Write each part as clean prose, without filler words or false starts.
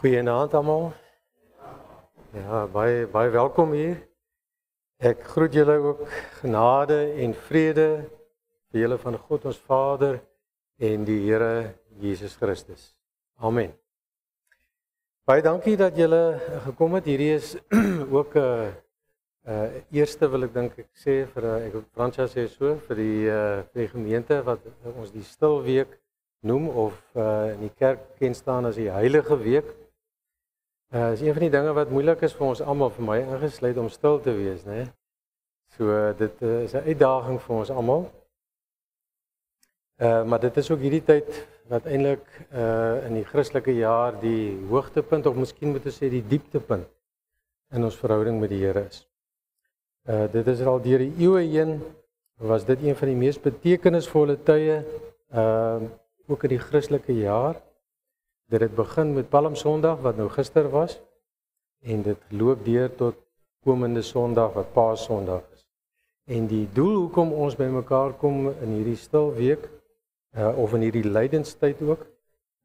Goeienaand almal. Ja, baie welkom hier. Ek groet julle ook genade en vrede vir julle van God ons Vader en die Here Jesus Christus. Amen. Baie dankie dat julle gekom het. Hierdie is ook 'n eerste wil ek dink ek sê vir ek Fransja sê so vir die gemeente wat ons die Stilweek noem of in die kerk ken staan as die Heilige Week. Is een van die dinge wat moeilik is vir ons almal, vir my ingesluit om stil te wees, né? So dit is 'n uitdaging vir ons almal. Maar dit is ook hierdie tyd wat eintlik in die Christelike jaar die hoogtepunt of miskien moet ons sê die dieptepunt in ons verhouding met die Here is. Dit is al deur die eeue heen was dit een van die mees betekenisvolle tye ook in die Christelike jaar. Dit het begin met Palmsondag wat nou gister was en dit loop deur tot komende Sondag wat Paasondag is. En die doel hoekom ons bymekaar kom in hierdie Stilweek of in hierdie lydenstyd ook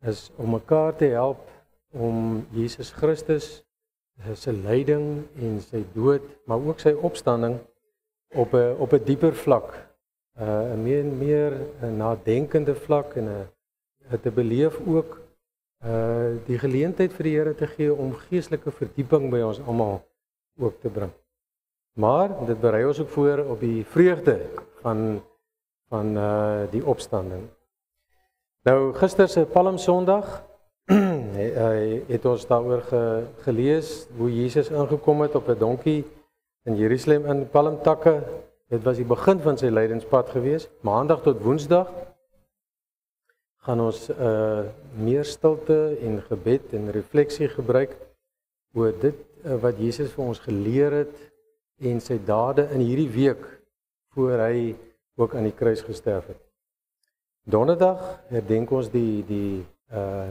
is om mekaar te help om Jesus Christus sy lyding en sy dood, maar ook sy opstanding op 'n dieper vlak, 'n meer nadenkende vlak en te beleef ook die geleentheid vir die Here te gee om geestelike verdieping by ons almal ook te bring. Maar dit berei ons ook voor op die vreugde van die opstanding. Nou gister se Palmsondag het ons daaroor gelees hoe Jesus ingekom het op 'n donkie in Jerusalem in palmtakke. Dit was die begin van sy lydenspad gewees. Maandag tot Woensdag gaan ons meer stilte en gebed en refleksie gebruik oor dit wat Jesus vir ons geleer het en sy dade in hierdie week voor hy ook aan die kruis gesterf het. Donderdag herdenk ons die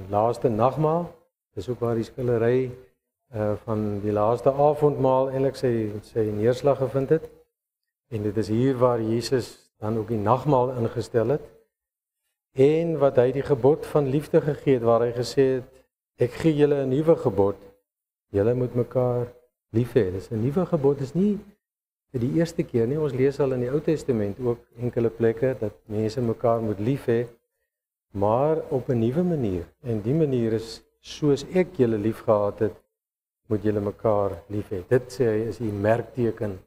laaste nagmaal. Dis ook waar die skillery van die laaste avondmaal eintlik sy neerslag gevind het. En dit is hier waar Jesus dan ook die nagmaal ingestel het. En wat hy die gebod van liefde gegee het, waar hy gesê het, ek gee julle 'n nuwe gebod, julle moet mekaar lief hê. Dis 'n nuwe gebod, dis nie die eerste keer nie, ons lees al in die Ou Testament ook enkele plekke, dat mense mekaar moet lief hê, maar op 'n nuwe manier, en die manier is, soos ek julle lief gehad het, moet julle mekaar lief hê. Dit sê hy is die merkteken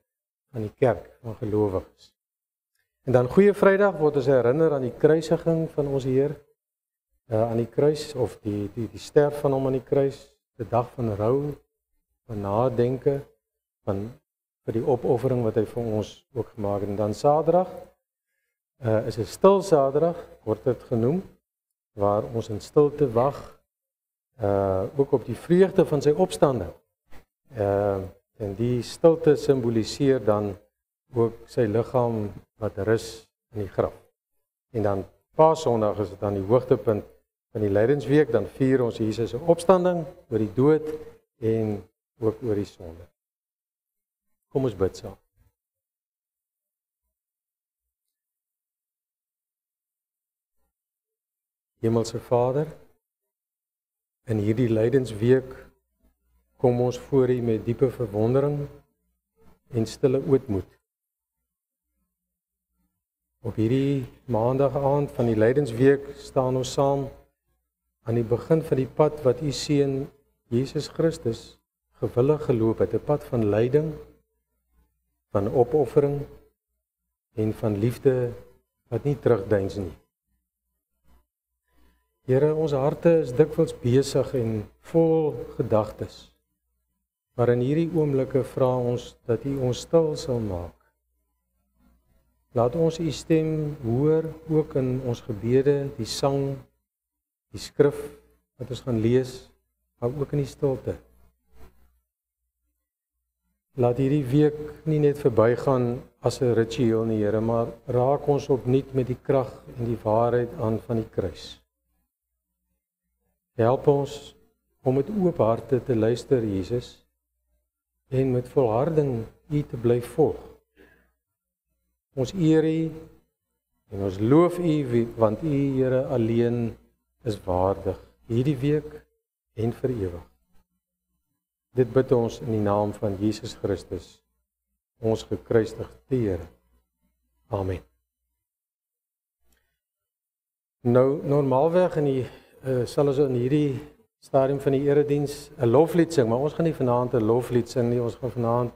van die kerk, van gelowiges. En dan Goeie Vrydag word ons herinner aan die kruisiging van ons Heer, aan die kruis, of die sterf van hom aan die kruis, die dag van rou, van nadenke, vir die opoffering wat hy vir ons ook gemaak het. En dan Saterdag is 'n stil Saterdag, word dit genoem, waar ons in stilte wag, ook op die vreugde van sy opstanding. En die stilte simboliseer dan ook sy liggaam wat rus in die graf. En dan Paasondag is dit dan die hoogtepunt van die Lydensweek, dan vier ons Jesus se opstanding, oor die dood en ook oor die sonde. Kom ons bid saam. Hemelse Vader, in hierdie Lydensweek kom ons voor U met diepe verwondering en stille ootmoed. Op hierdie maandag aand van die Lydensweek staan ons saam aan die begin van die pad wat U seun Jesus Christus gewillig geloop het, 'n pad van lyding, van opoffering en van liefde wat nie terugdeins nie. Here, ons harte is dikwels besig en vol gedagtes, maar in hierdie oomblikke vra ons dat U ons stil sal maak. Laat ons U stem hoor, ook in ons gebede, die sang, die skrif wat ons gaan lees, maar ook in die stilte. Laat hierdie week nie net verbygaan as 'n ritueel nie, Here, maar raak ons opnuut met die krag en die waarheid aan van die kruis. Help ons om met oop harte te luister, Jesus, en met volharding U te bly volg. Ons eer U en ons loof U, want U, Here, alleen is waardig, hierdie week en vir ewig. Dit bid ons in die naam van Jesus Christus, ons gekruisigde Here. Amen. Nou, normaalweg sal ons in hierdie stadium van die erediens 'n loflied sing, maar ons gaan nie vanaand 'n loflied sing nie, ons gaan vanaand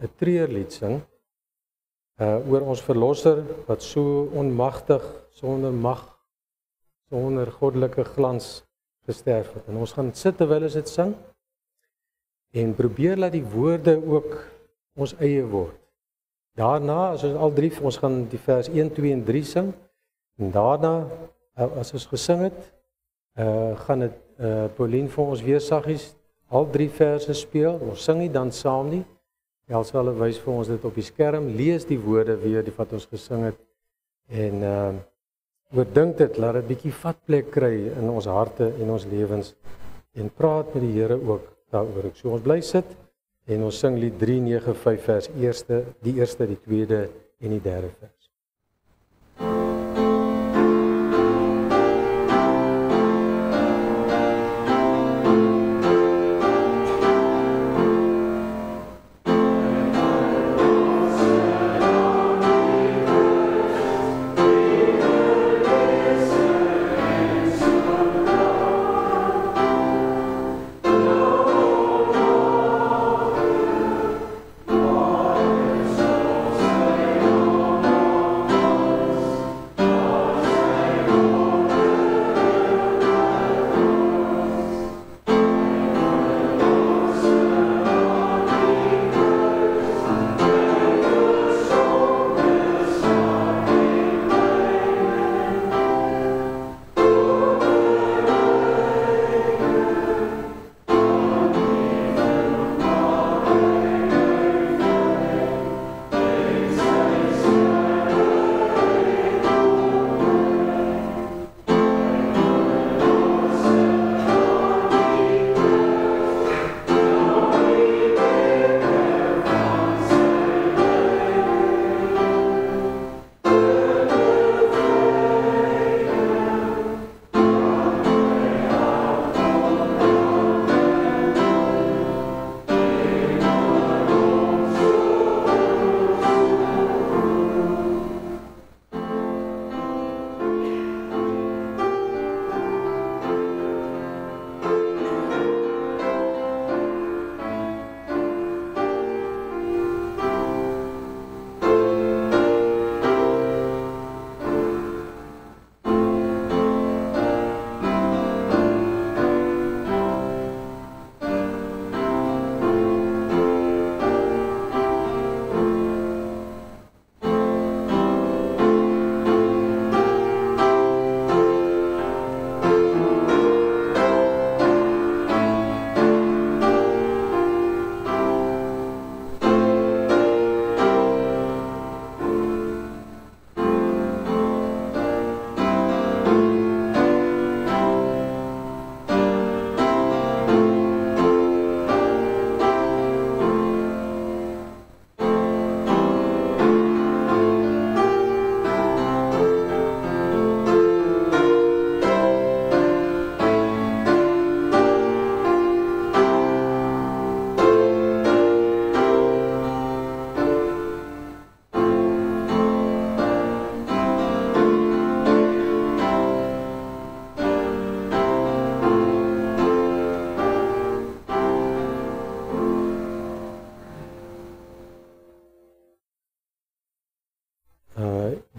'n treurlied sing oor ons verlosser wat so onmagtig, sonder mag, sonder goddelike glans gesterf het. En ons gaan sit terwyl ons dit sing en probeer laat die woorde ook ons eie word. Daarna, as ons gaan die vers 1, 2 en 3 sing, en daarna, as ons gesing het, gaan dit Pauline vir ons weer saggies al 3 verse speel. Ons sing nie dan saam nie. Elsal wys vir ons dit op die skerm, lees die woorde weer wat ons gesing het en oordink dit, laat dit bietjie vatplek kry in ons harte en ons lewens en praat met die Here ook daaroor. So ons bly sit en ons sing lied 395 vers 1, die eerste, die tweede en die derde vers.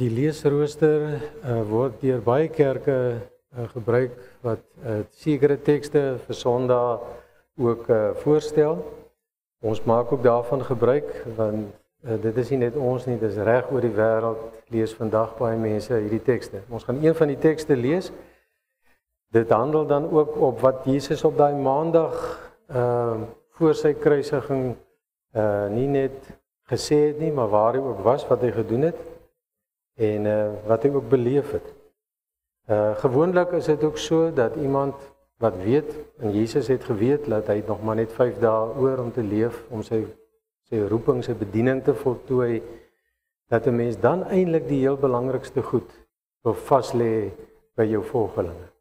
Die leesrooster word deur baie kerke gebruik wat sekere tekste vir Sondag ook voorstel. Ons maak ook daarvan gebruik want dit is nie net ons nie, dis reg oor die wêreld lees vandag baie mense hierdie tekste. Ons gaan een van die tekste lees. Dit handel dan ook op wat Jesus op daai maandag voor sy kruisiging nie net gesê het nie, maar waar hy ook was, wat hy gedoen het en wat hy ook beleef het. Gewoonlik is dit ook so dat iemand wat weet, en Jesus het geweet dat hy nog maar net 5 dae oor om te leef, om sy roeping, sy bediening te voltooi, dat 'n mens dan eintlik die heel belangrikste goed wil vas lê by jou volgelinge.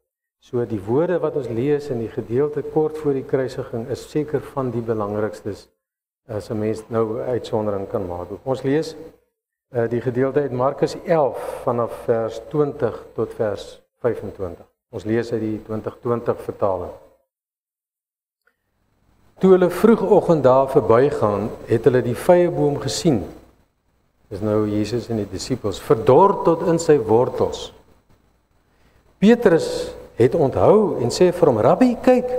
So die woorde wat ons lees in die gedeelte kort voor die kruisiging is seker van die belangrikstes as 'n mens nou 'n uitsondering kan maak. Ons lees die gedeelte uit Markus 11 vanaf vers 20 tot vers 25. Ons lees uit die 2020 vertaling. Toe hulle vroegoggend daar verbygaan, het hulle die vyeboom gesien. Dis nou Jesus en die disippels, verdor tot in sy wortels. Petrus het onthou en sê vir hom, Rabbi, kyk,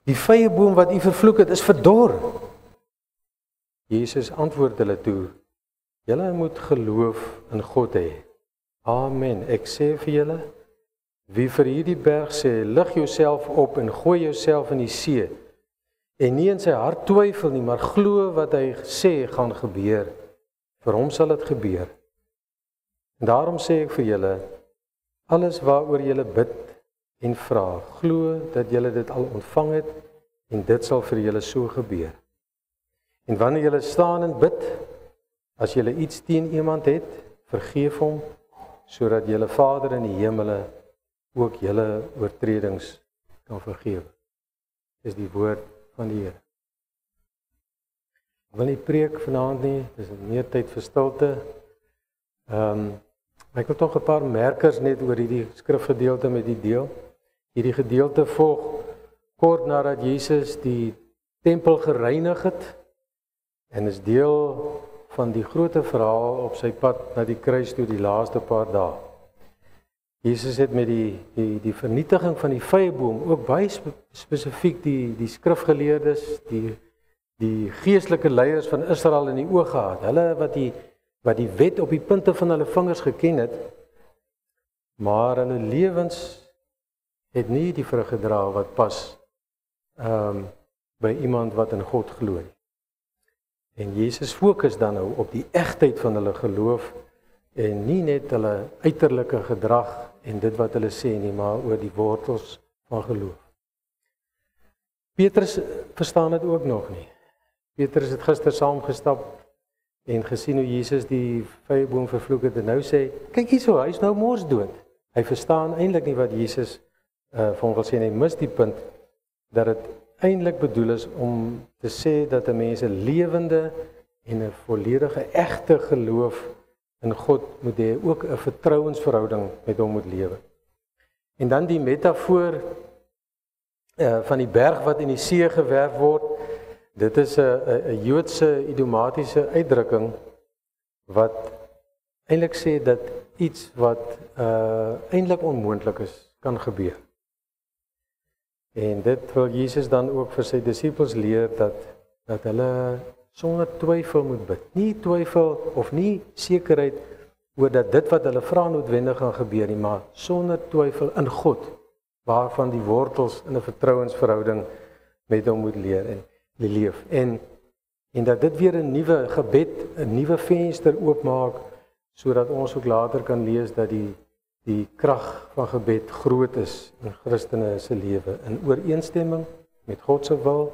die vyeboom wat u vervloek het, is verdor. Jesus antwoord hulle toe, julle moet geloof in God hê. Amen, ek sê vir julle, wie vir hierdie berg sê, lig jouself op en gooi jouself in die see, en nie in sy hart twyfel nie, maar glo wat hy sê gaan gebeur, vir hom sal dit gebeur. En daarom sê ek vir julle, alles waaroor julle bid en vra, glo dat julle dit al ontvang het, en dit sal vir julle so gebeur. En wanneer julle staan en bid, as julle iets teen iemand het, vergeef hom, sodat julle Vader in die hemele ook julle oortredings kan vergewe. Dis die woord van die Here. Ek wil nie preek vanaand nie, dis meer tyd vir stilte. Ek wil tog 'n paar merkers net oor hierdie skrifgedeelte met u deel. Hierdie gedeelte volg kort nadat Jesus die tempel gereinig het en is deel van die groot verhaal op sy pad na die kruis toe die laaste paar dae. Jesus het met die vernietiging van die vyeboom ook baie spesifiek die skrifgeleerdes, die geestelike leiers van Israel in die oog gehad. Hulle wat die wet op die punte van hulle vingers geken het, maar hulle lewens het nie die vrug gedra wat pas by iemand wat in God glo nie. En Jesus fokus dan nou op die egtheid van hulle geloof en nie net hulle uiterlike gedrag en dit wat hulle sê nie, maar oor die wortels van geloof. Petrus verstaan dit ook nog nie. Petrus het gister saamgestap en gesien hoe Jesus die vyeboom vervloek het en nou sê, kyk hierso, hy is nou mors dood. Hy verstaan eintlik nie wat Jesus vir hom wil sê en hy mis die punt dat dit eintlik bedoel is om te sê dat 'n mens 'n lewende en 'n volledige egte geloof in God moet hê, ook 'n vertrouensverhouding met hom moet lewe. En dan die metafoor van die berg wat in die see gewerp word, dit is 'n Joodse idiomatiese uitdrukking wat eintlik sê dat iets wat eintlik onmoontlik is, kan gebeur. En dit wil Jesus dan ook vir sy disippels leer dat hulle sonder twyfel moet bid. Nie twyfel of nie sekerheid oor dat dit wat hulle vra noodwendig gaan gebeur nie, maar sonder twyfel in God, waarvan die wortels in 'n vertrouensverhouding met hom moet leer en leef. En dat dit weer 'n nuwe gebed, 'n nuwe venster oopmaak, sodat ons ook later kan lees dat die krag van gebed groot is in Christene se lewe, in ooreenstemming met God se wil,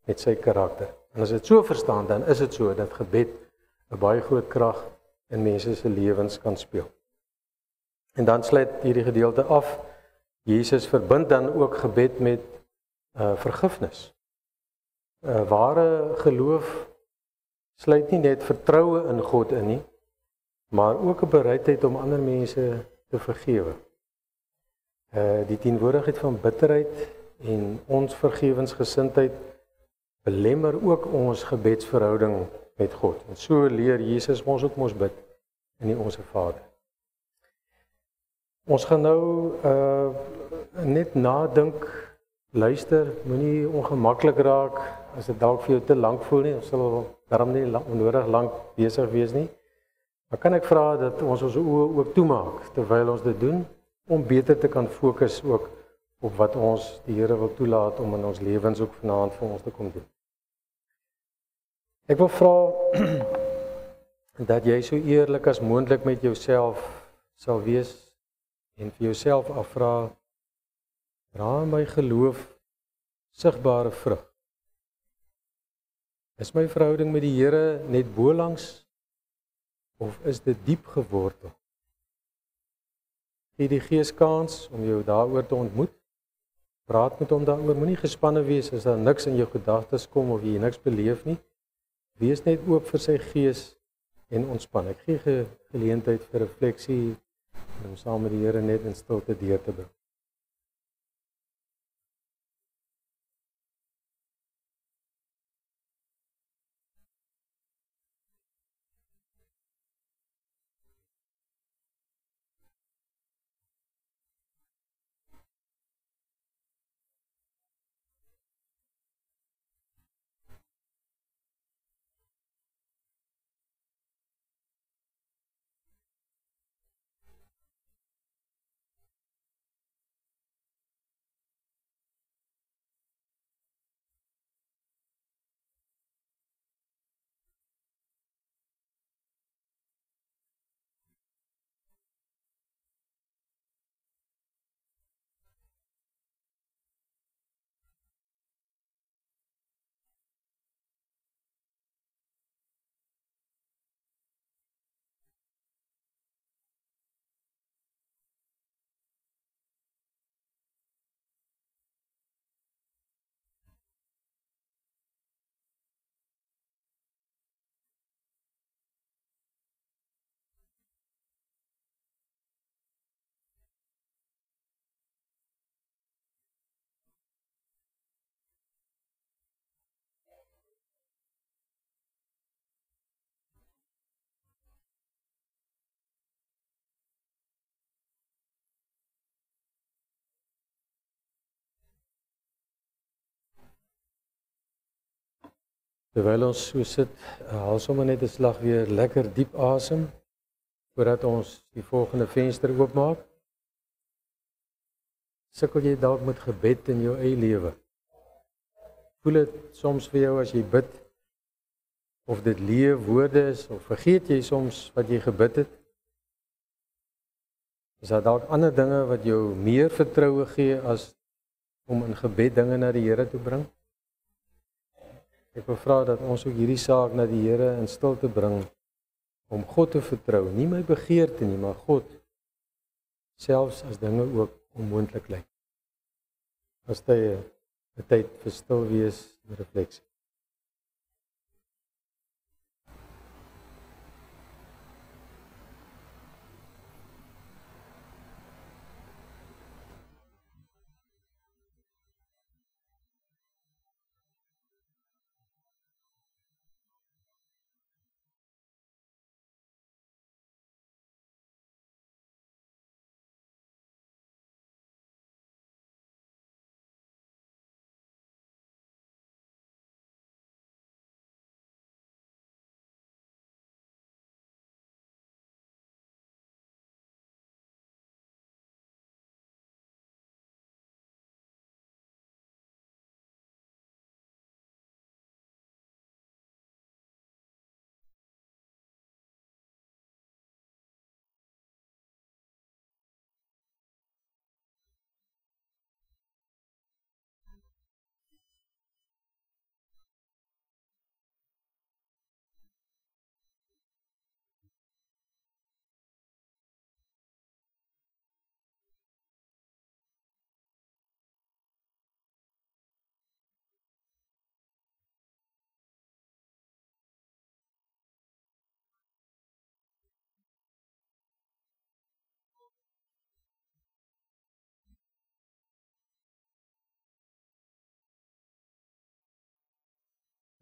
met sy karakter. En as dit so verstaan, dan is dit so dat gebed 'n baie groot krag in mense se lewens kan speel. En dan sluit hierdie gedeelte af, Jesus verbind dan ook gebed met vergifnis. Ware geloof sluit nie net vertroue in God in nie, maar ook 'n bereidheid om ander mense te vergewe. Die teenwoordigheid van bitterheid en onvergewensgesindheid belemmer ook ons gebedsverhouding met God. En so leer Jesus ons ook mos bid in die Onse Vader. Ons gaan nou net nadink, luister, moenie ongemaklik raak as dit dalk vir jou te lank voel nie. Ons sal daarom nie onnodig lank besig wees nie. Maar kan ek vra dat ons oë ook toemaak terwyl ons dit doen, om beter te kan fokus ook op wat ons die Here wil toelaat om in ons lewens ook vanaand vir ons te kom doen. Ek wil vra dat jy so eerlik as moontlik met jouself sal wees en vir jouself afvra, dra my geloof sigbare vrug? Is my verhouding met die Here net bolangs of is dit diep gewortel? gee die Gees kans om jou daaroor te ontmoet. Praat met hom daaroor, moenie gespanne wees as daar niks in jou gedagtes kom of jy niks beleef nie. Wees net oop vir sy Gees en ontspan. Ek gee geleentheid vir refleksie en om saam met die Here net in stilte deur te bring. Terwyl ons so sit, haal sommer net 'n slag weer lekker diep asem voordat ons die volgende venster oopmaak. Sukkel jy dalk met gebed in jou eie lewe? Voel dit soms vir jou as jy bid of dit leë woorde is of vergeet jy soms wat jy gebid het? Is daar dalk ander dinge wat jou meer vertroue gee as om in gebed dinge na die Here te bring? Ek wil vra dat ons ook hierdie saak na die Here in stilte bring om God te vertrou, nie my begeerte nie, maar God, selfs as dinge ook onmoontlik lyk. As jy 'n tyd vir stil wees en refleksie.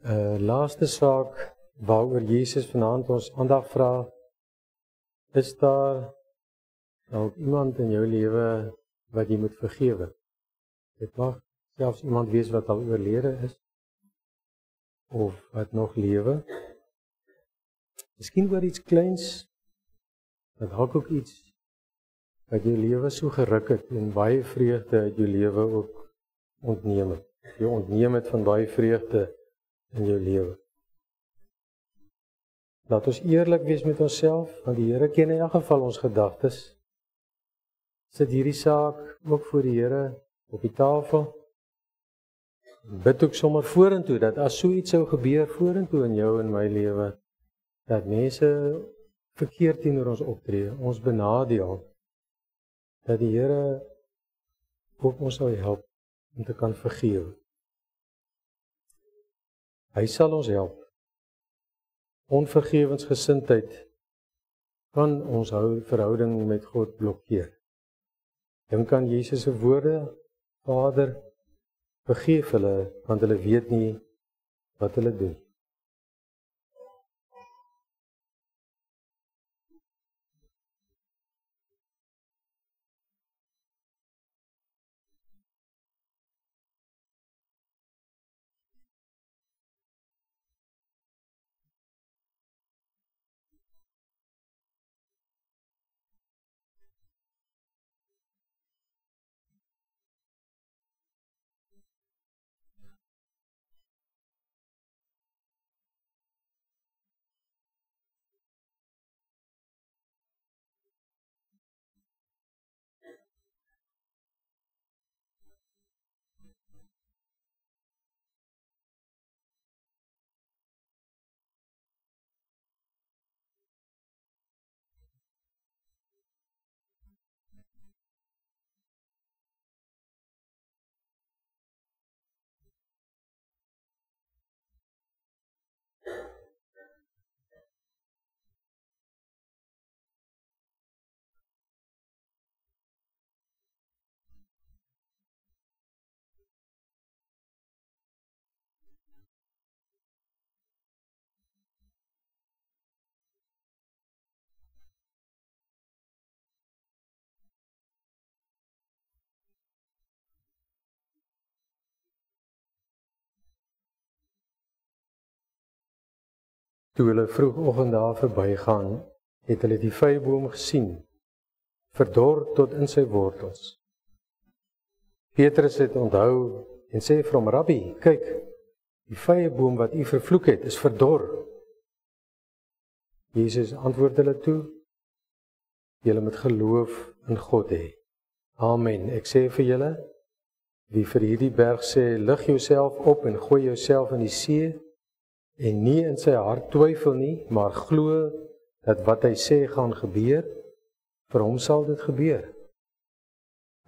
Laaste saak waaroor Jesus vanaand ons aandag vra, is daar dalk iemand in jou lewe wat jy moet vergewe? Dit mag selfs iemand wees wat al oorlede is of wat nog lewe. Miskien oor iets kleins, wat dalk ook iets wat jou lewe so geruk het en baie vreugde uit jou lewe ook ontneem het. Jy ontneem het van baie vreugde in jou lewe. Laat ons eerlik wees met onsself, want die Here ken in elk geval ons gedagtes. Sit hierdie saak ook voor die Here op die tafel. Bid ook sommer vorentoe, dat as so iets sou gebeur vorentoe in jou en my lewe, dat mense verkeerd teenoor ons optree, ons benadeel, dat die Here ook ons sal help om te kan vergewe. Hy sal ons help. Onvergewensgesindheid kan ons verhouding met God blokkeer. Dink aan Jesus se woorde: Vader, vergeef hulle, want hulle weet nie wat hulle doen. Toe hulle vroegoggend daar verbygaan, het hulle die vyeboom gesien, verdor tot in sy wortels. Petrus het onthou en sê vir hom: Rabbi, kyk, die vyeboom wat u vervloek het, is verdor. Jesus antwoord hulle toe: Julle moet geloof in God hê. Amen. Ek sê vir julle, wie vir hierdie berg sê, lig jouself op en gooi jouself in die see, en nie in sy hart twyfel nie, maar glo dat wat hy sê gaan gebeur, vir hom sal dit gebeur.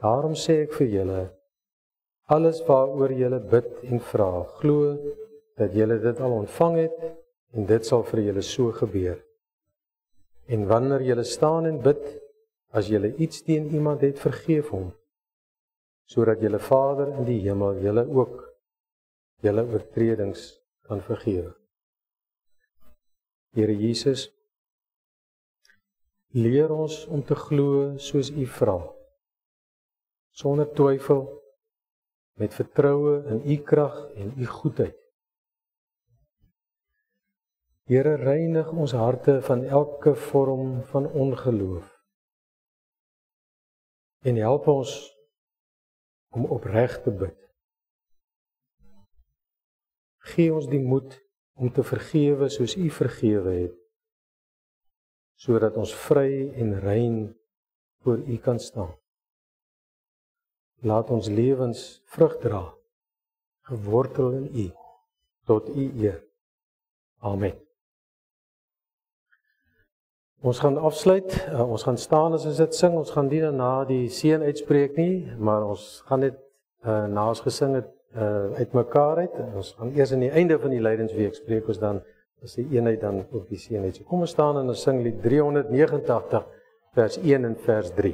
Daarom sê ek vir julle, alles waaroor julle bid en vra, glo dat julle dit al ontvang het, en dit sal vir julle so gebeur. En wanneer julle staan en bid, as julle iets teen iemand het, vergeef hom, sodat julle Vader in die hemel julle ook julle oortredings kan vergewe. Here Jesus, leer ons om te glo soos U vra, sonder twyfel, met vertroue in U krag en U goedheid. Here, reinig ons harte van elke vorm van ongeloof en help ons om opreg te bid. Gee ons die moed om te vergewe soos U vergewe het, sodat ons vry en rein voor U kan staan. Laat ons lewens vrug dra, gewortel in U, tot U eer. Amen. Ons gaan afsluit, ons gaan staan as ons dit sing, ons gaan nie daarna die seën uitspreek nie, maar ons gaan net na ons gesing het uit mekaar uit. Ons gaan eers aan die einde van die lydensweek spreek ons dan, as die eenheid dan op die seën uit. So kom ons staan en ons sing lied 389, vers 1 en vers 3.